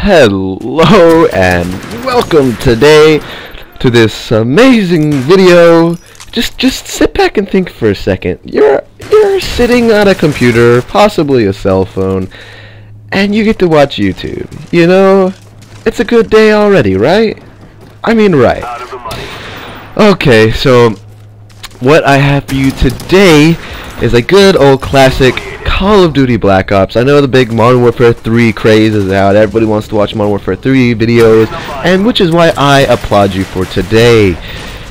Hello and welcome today to this amazing video. Just sit back and think for a second. You're sitting on a computer, possibly a cell phone, and you get to watch YouTube. You know, it's a good day already, right? I mean, right. Okay, so what I have for you today is a good old classic Call of Duty Black Ops. I know the big Modern Warfare 3 craze is out. Everybody wants to watch Modern Warfare 3 videos, and which is why I applaud you for today.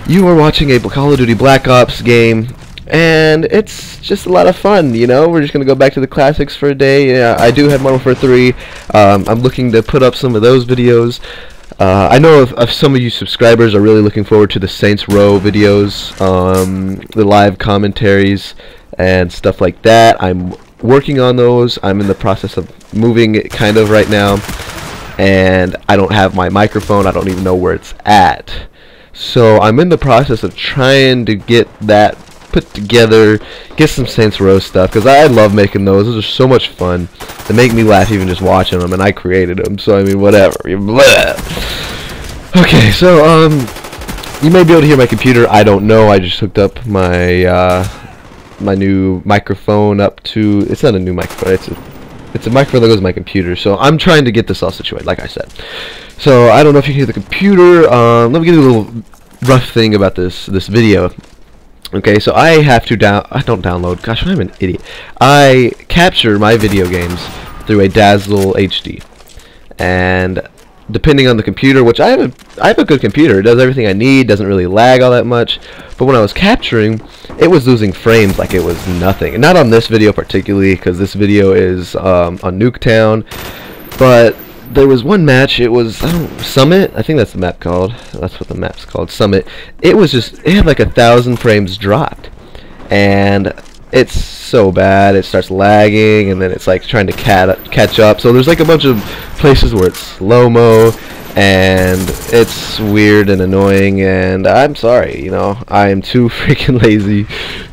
You are watching a Call of Duty Black Ops game, and it's just a lot of fun, you know? We're just going to go back to the classics for a day. Yeah, I do have Modern Warfare 3. I'm looking to put up some of those videos. I know if some of you subscribers are really looking forward to the Saints Row videos, the live commentaries, and stuff like that. I'm working on those. I'm in the process of moving it kind of right now, and I don't have my microphone. I don't even know where it's at. So I'm in the process of trying to get that put together, get some Saints Row stuff, because I love making those. Those are so much fun. They make me laugh even just watching them, and I created them, so I mean, whatever. Okay, so you may be able to hear my computer. I don't know. I just hooked up my my new microphone up to, it's not a new microphone, it's a microphone that goes to my computer, so I'm trying to get this all situated, like I said. So I don't know if you can hear the computer. Let me give you a little rough thing about this video. Okay, so I have to I don't download, gosh, I'm an idiot. I capture my video games through a Dazzle HD, and depending on the computer, which I have a good computer, it does everything I need, doesn't really lag all that much, but when I was capturing, it was losing frames like it was nothing. And not on this video particularly, because this video is on Nuketown, but there was one match, it was, Summit, I think that's the map called, that's what the map's called, Summit. It was just, it had like 1,000 frames dropped, and it's so bad, it starts lagging, and then it's like trying to catch up. So there's like a bunch of places where it's slow-mo, and it's weird and annoying, and I'm sorry, you know, I am too freaking lazy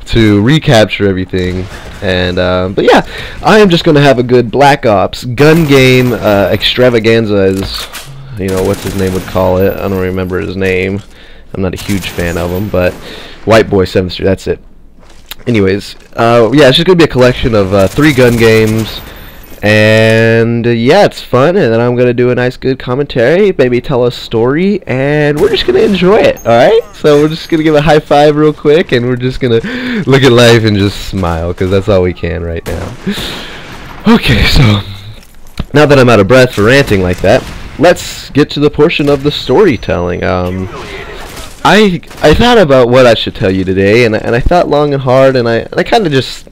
to recapture everything. And but yeah, I am just gonna have a good Black Ops gun game extravaganza, as you know, what's his name would call it. I don't remember his name. I'm not a huge fan of him, but White Boy 7th Street, that's it. Anyways, yeah, it's just gonna be a collection of 3 gun games, and yeah, it's fun. And then I'm gonna do a nice good commentary, maybe tell a story, and we're just gonna enjoy it. Alright, so we're just gonna give a high five real quick, and we're just gonna look at life and just smile, because that's all we can right now. Okay, so now that I'm out of breath for ranting like that, let's get to the portion of the storytelling. I thought about what I should tell you today, and I thought long and hard, and I kind of just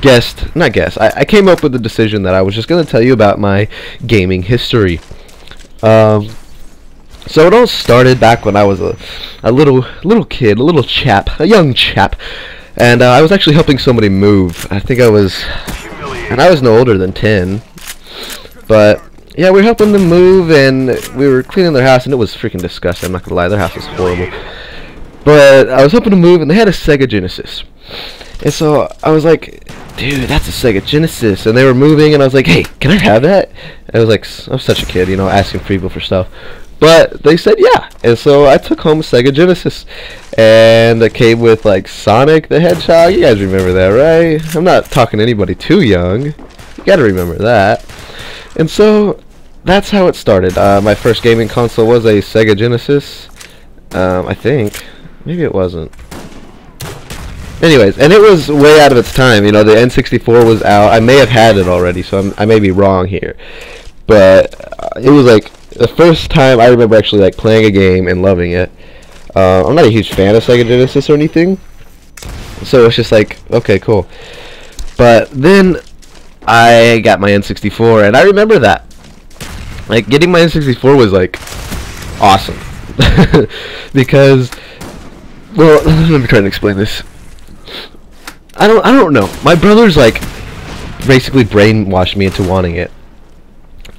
I came up with the decision that I was just going to tell you about my gaming history. So it all started back when I was a little kid, a little chap, a young chap, and I was actually helping somebody move. I think I was no older than 10, but yeah, we were helping them move, and we were cleaning their house, and it was freaking disgusting. I'm not gonna lie, their house was horrible. But I was helping them move, and they had a Sega Genesis. And so I was like, dude, that's a Sega Genesis. And they were moving, and I was like, hey, can I have that? And I was like, I'm such a kid, you know, asking people for stuff. But they said yeah. And so I took home a Sega Genesis. And it came with, like, Sonic the Hedgehog. You guys remember that, right? I'm not talking to anybody too young. You gotta remember that. And so that's how it started. My first gaming console was a Sega Genesis. I think. Maybe it wasn't. Anyways, and it was way out of its time. You know, the N64 was out. I may have had it already, so I may be wrong here. But it was like the first time I remember actually like playing a game and loving it. I'm not a huge fan of Sega Genesis or anything, so it's just like, okay, cool. But then I got my N64, and I remember that. Like, getting my N64 was, like, awesome. Because, well, let me try to explain this. I don't know. My brothers, like, basically brainwashed me into wanting it.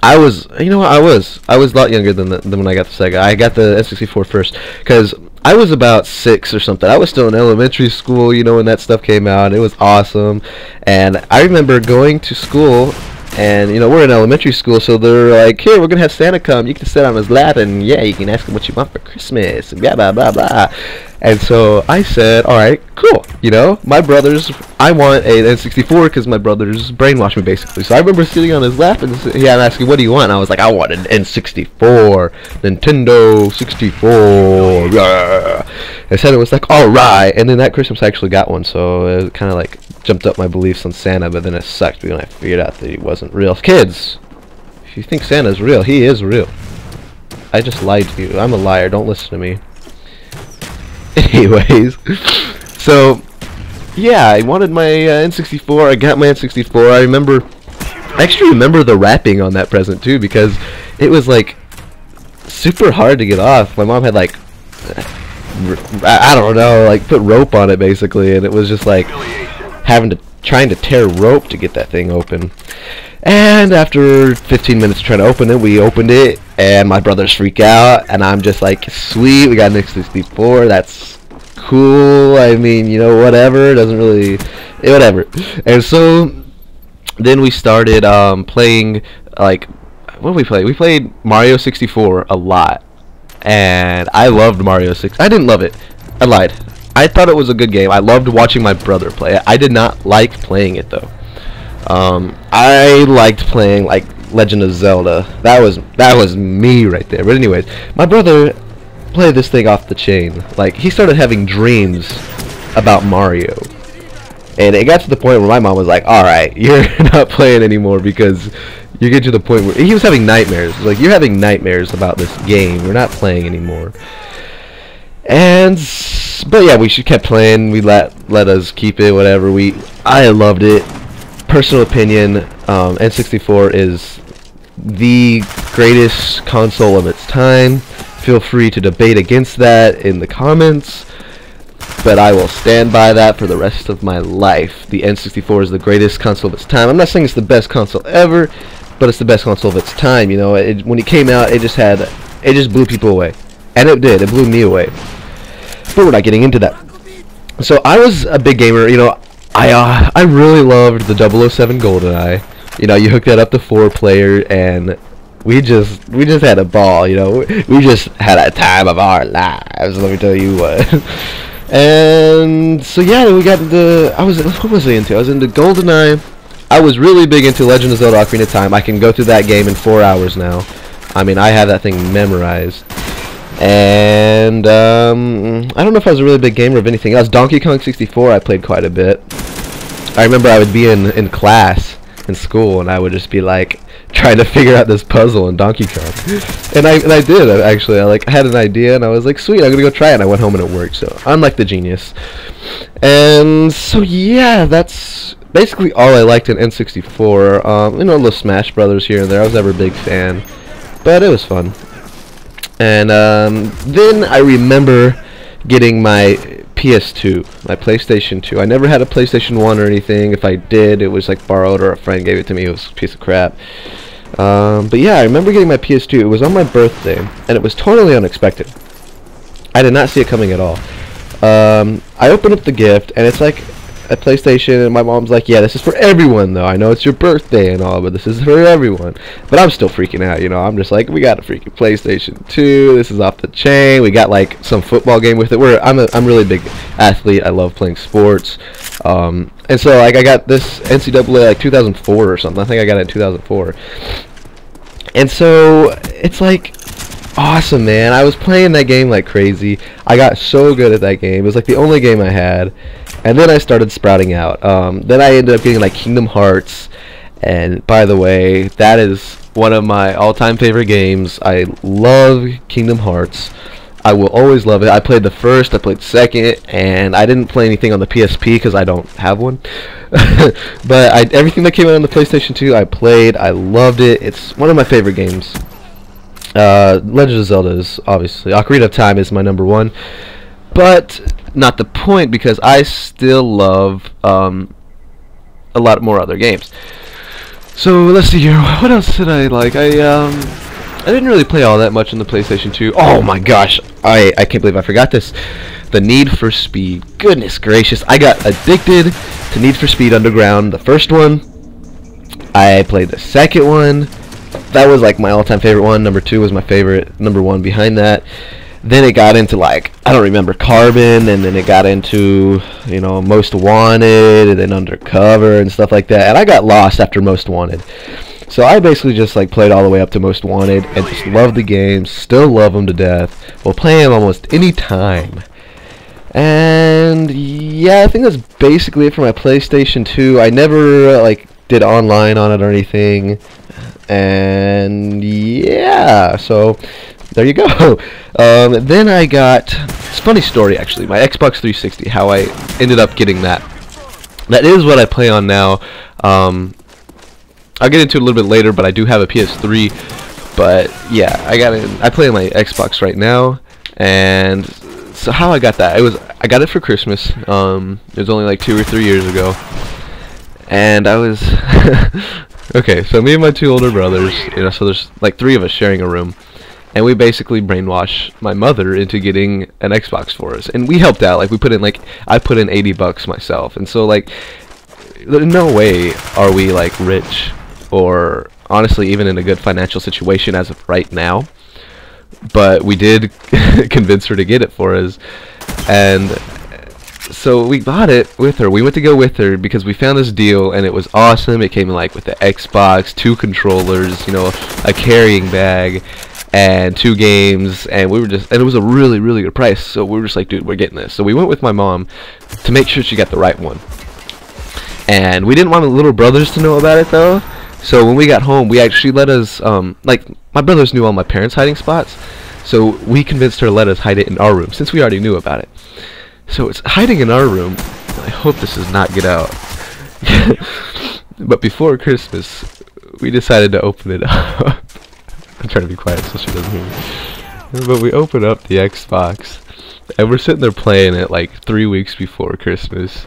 I was, you know what, I was a lot younger than when I got the Sega. I got the N64 first, because I was about 6 or something. I was still in elementary school, you know, when that stuff came out. It was awesome. And I remember going to school And you know, we're in elementary school, so they're like, here, we're gonna have Santa come, you can sit on his lap, and yeah, you can ask him what you want for Christmas, and blah blah blah blah. And so I said, alright, cool, you know, my brother's, I want a N64 because my brother's brainwashed me basically. So I remember sitting on his lap and he had asking, what do you want? And I was like, I want an N64, Nintendo 64, yeah. And Santa was like, alright, and then that Christmas I actually got one, so it kind of like jumped up my beliefs on Santa, but then it sucked when I figured out that he wasn't real. Kids, if you think Santa's real, he is real. I just lied to you. I'm a liar, don't listen to me. Anyways, so yeah, I wanted my N64. I got my N64. I actually remember the wrapping on that present too, because it was like super hard to get off. My mom had like, I don't know, like put rope on it basically, and it was just like trying to tear rope to get that thing open. And after 15 minutes trying to open it, we opened it, and my brothers freak out, and I'm just like, sweet, we got an N64, that's cool, I mean, you know, whatever, doesn't really, whatever. And so, then we started playing, like, what did we play? We played Mario 64 a lot, and I loved Mario 6. I didn't love it, I lied. I thought it was a good game. I loved watching my brother play it. I did not like playing it, though. I liked playing like Legend of Zelda. That was me right there. But anyways, my brother played this thing off the chain. Like, he started having dreams about Mario, and it got to the point where my mom was like, alright, you're not playing anymore, because you get to the point where he was having nightmares. Like, you're having nightmares about this game, we're not playing anymore. And but yeah, we kept playing. We let us keep it, whatever. I loved it. Personal opinion, N64 is the greatest console of its time. Feel free to debate against that in the comments, but I will stand by that for the rest of my life. The N64 is the greatest console of its time. I'm not saying it's the best console ever, but it's the best console of its time. You know, when it came out, it just blew people away, and it did. It blew me away. But we're not getting into that. So I was a big gamer. You know, I really loved the 007 GoldenEye. You know, you hook that up to 4-player, and we just had a ball. You know, we just had a time of our lives. Let me tell you what. And so yeah, we got into. What was I into? I was into GoldenEye. I was really big into Legend of Zelda: Ocarina of Time. I can go through that game in 4 hours now. I mean, I have that thing memorized. And I don't know if I was a really big gamer of anything else. Donkey Kong 64 I played quite a bit. I remember I would be in class in school, and I would just be like trying to figure out this puzzle in Donkey Kong. And I did actually. I had an idea, and I was like, sweet, I'm gonna go try it. And I went home and it worked. So I'm like the genius. And so yeah, that's basically all I liked in N64. You know, little Smash Brothers here and there. I was never a big fan, but it was fun. And then I remember getting my PS2, my PlayStation 2. I never had a PlayStation 1 or anything. If I did, it was like borrowed, or a friend gave it to me. It was a piece of crap. But yeah, I remember getting my PS2. It was on my birthday, and it was totally unexpected. I did not see it coming at all. I opened up the gift, and it's like a PlayStation, and my mom's like, yeah, this is for everyone, though. I know it's your birthday and all, but this is for everyone. But I'm still freaking out, you know. I'm just like, we got a freaking PlayStation 2. This is off the chain. We got like some football game with it. I'm really big athlete. I love playing sports. And so like I got this NCAA like 2004 or something. I think I got it in 2004. And so it's like awesome, man. I was playing that game like crazy. I got so good at that game. It was like the only game I had. And then I started sprouting out. Then I ended up getting like Kingdom Hearts. And by the way, that is one of my all-time favorite games. I love Kingdom Hearts. I will always love it. I played the first, I played second, and I didn't play anything on the PSP because I don't have one. But everything that came out on the PlayStation 2, I played. I loved it. It's one of my favorite games. Legend of Zelda is obviously. Ocarina of Time is my #1. But not the point, because I still love a lot more other games. So let's see here. What else did I like? I didn't really play all that much on the PlayStation 2. Oh my gosh, I can't believe I forgot this. The Need for Speed. Goodness gracious, I got addicted to Need for Speed Underground, the first one. I played the second one. That was like my all-time favorite one. Number 2 was my favorite. Number 1 behind that. Then it got into, like, I don't remember, Carbon, and then it got into, you know, Most Wanted, and then Undercover and stuff like that. And I got lost after Most Wanted. So I basically just, like, played all the way up to Most Wanted and just loved the games, still love them to death. Will play them almost any time. And yeah, I think that's basically it for my PlayStation 2. I never like did online on it or anything. And yeah, so there you go. Then I got, it's a funny story actually, my Xbox 360, how I ended up getting that. That is what I play on now. I'll get into it a little bit later, but I do have a PS3. But yeah, I play on my Xbox right now. And so how I got that, I got it for Christmas. It was only like 2 or 3 years ago. And I was okay, so me and my 2 older brothers, you know, so there's like 3 of us sharing a room. And we basically brainwashed my mother into getting an Xbox for us. And we helped out. Like, we put in, like, I put in $80 myself. And so, like, in no way are we, like, rich or, honestly, even in a good financial situation as of right now. But we did convince her to get it for us. And so we bought it with her. We went to go with her because we found this deal, and it was awesome. It came in, like, with the Xbox, 2 controllers, you know, a carrying bag, and 2 games, and we were just, and it was a really, really good price, so we were just like, dude, we're getting this. So we went with my mom to make sure she got the right one. And we didn't want the little brothers to know about it, though. So when we got home, we actually let us, like, my brothers knew all my parents' hiding spots, so we convinced her to let us hide it in our room, since we already knew about it. So it's hiding in our room. I hope this does not get out. But before Christmas, we decided to open it up. I'm trying to be quiet so she doesn't hear me. But we open up the Xbox, and we're sitting there playing it like 3 weeks before Christmas.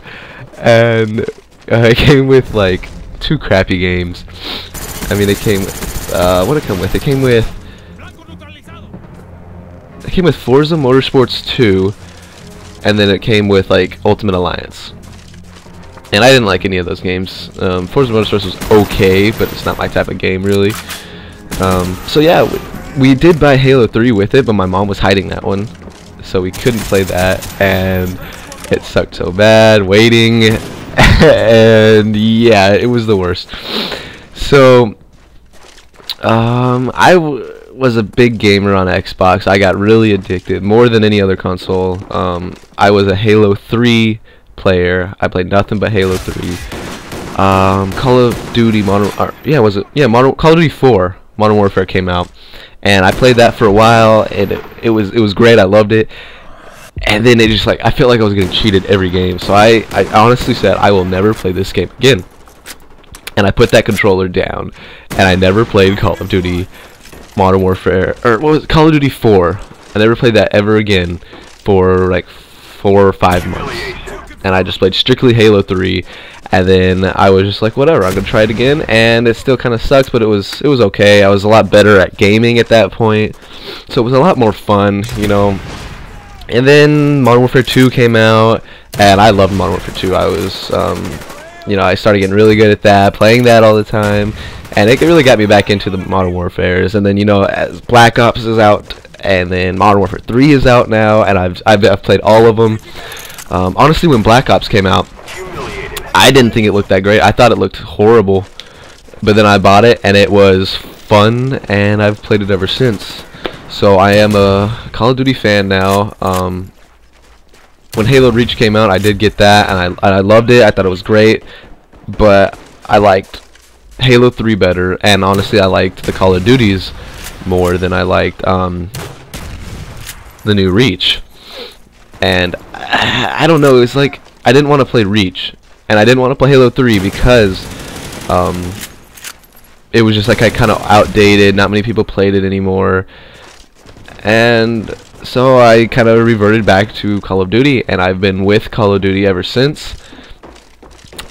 And it came with like 2 crappy games. I mean, it came with, what did it come with? It came with Forza Motorsports 2, and then it came with like Ultimate Alliance. And I didn't like any of those games. Forza Motorsports was okay, but it's not my type of game really. So yeah, we did buy Halo 3 with it, but my mom was hiding that one, so we couldn't play that, and it sucked so bad waiting. And yeah, it was the worst. So I was a big gamer on Xbox. I got really addicted, more than any other console. I was a Halo 3 player. I played nothing but Halo 3. Call of Duty Modern, Call of Duty 4 Modern Warfare came out, and I played that for a while, and it was great. I loved it. And then it just, like, I felt like I was getting cheated every game, so I honestly said I will never play this game again. And I put that controller down, and I never played Call of Duty Modern Warfare, or what was it, Call of Duty 4. I never played that ever again for like 4 or 5 months. And I just played strictly Halo 3, and then I was just like, whatever, I'm gonna try it again. And it still kind of sucks, but it was okay. I was a lot better at gaming at that point, so it was a lot more fun, you know. And then Modern Warfare 2 came out, and I loved Modern Warfare 2. I was, you know, I started getting really good at that, playing that all the time, and it really got me back into the Modern Warfares. And then, you know, as Black Ops is out, and then Modern Warfare 3 is out now, and I've played all of them. Honestly, when Black Ops came out, I didn't think it looked that great. I thought it looked horrible, but then I bought it, and it was fun, and I've played it ever since. So I am a Call of Duty fan now. When Halo Reach came out, I did get that, and I loved it. I thought it was great, but I liked Halo 3 better, and honestly, I liked the Call of Duties more than I liked the new Reach. And I don't know, it's like I didn't want to play Reach, and I didn't want to play Halo 3 because it was just like kind of outdated. Not many people played it anymore. And so I kind of reverted back to Call of Duty, and I've been with Call of Duty ever since.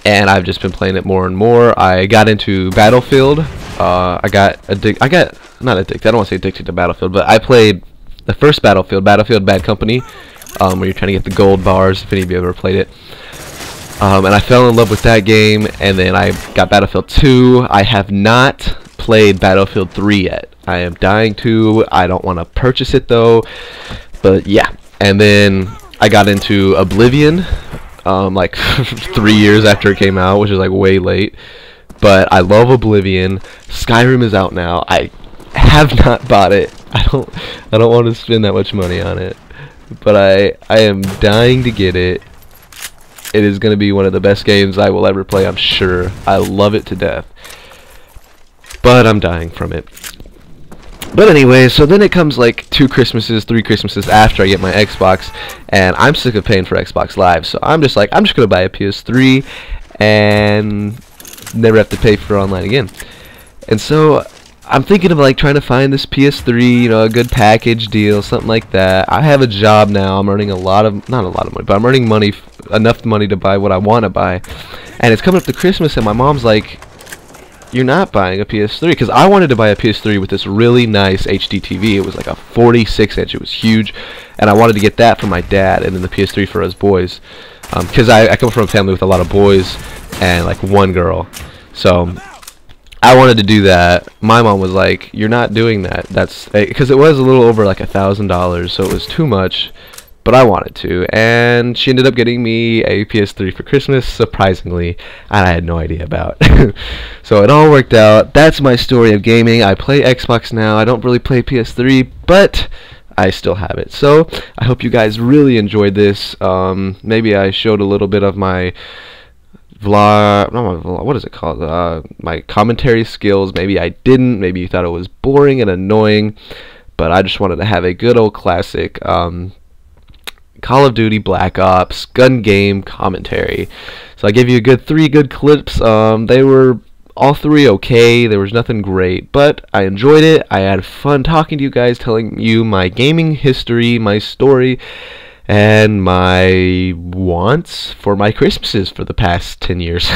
And I've just been playing it more and more. I got into Battlefield. Not addicted. I don't want to say addicted to Battlefield, but I played the first Battlefield, Bad Company, where you're trying to get the gold bars. If any of you ever played it. And I fell in love with that game, and then I got Battlefield 2. I have not played Battlefield 3 yet. I am dying to. I don't want to purchase it though, but yeah. And then I got into Oblivion, like 3 years after it came out, which is like way late. But I love Oblivion. Skyrim is out now. I have not bought it. I don't want to spend that much money on it, but I am dying to get it. It is going to be one of the best games I will ever play, I'm sure. I love it to death, but I'm dying from it. But anyway, so then it comes like 2 Christmases, 3 Christmases after I get my Xbox, and I'm sick of paying for Xbox Live, so I'm just like, I'm just going to buy a PS3 and never have to pay for online again. And so I'm thinking of like trying to find this PS3, you know, a good package deal, something like that. I have a job now. I'm earning not a lot of money, but I'm earning money, enough money to buy what I want to buy. And it's coming up to Christmas, and my mom's like, "You're not buying a PS3," because I wanted to buy a PS3 with this really nice HD TV. It was like a 46-inch. It was huge, and I wanted to get that for my dad, and then the PS3 for us boys, because I come from a family with a lot of boys and like 1 girl, so I wanted to do that. My mom was like, "You're not doing that." That's because it was a little over like $1,000, so it was too much, but I wanted to, and she ended up getting me a PS3 for Christmas, surprisingly, and I had no idea about. So it all worked out. That's my story of gaming. I play Xbox now. I don't really play PS3, but I still have it. So I hope you guys really enjoyed this. Maybe I showed a little bit of my vlog, not my vlog, what is it called, my commentary skills. Maybe I didn't, maybe you thought it was boring and annoying, but I just wanted to have a good old classic Call of Duty Black Ops gun game commentary. So I gave you a good 3 good clips. They were all 3 okay. There was nothing great, but I enjoyed it. I had fun talking to you guys, telling you my gaming history, my story, and my wants for my Christmases for the past 10 years.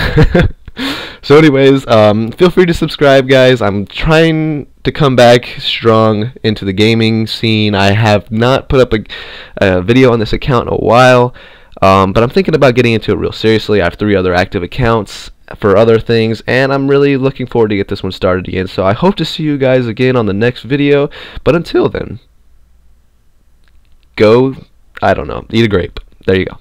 So anyways, feel free to subscribe, guys. I'm trying to come back strong into the gaming scene. I have not put up a video on this account in a while, but I'm thinking about getting into it real seriously. I have 3 other active accounts for other things, and I'm really looking forward to get this one started again. So I hope to see you guys again on the next video, but until then, go, I don't know, eat a grape. There you go.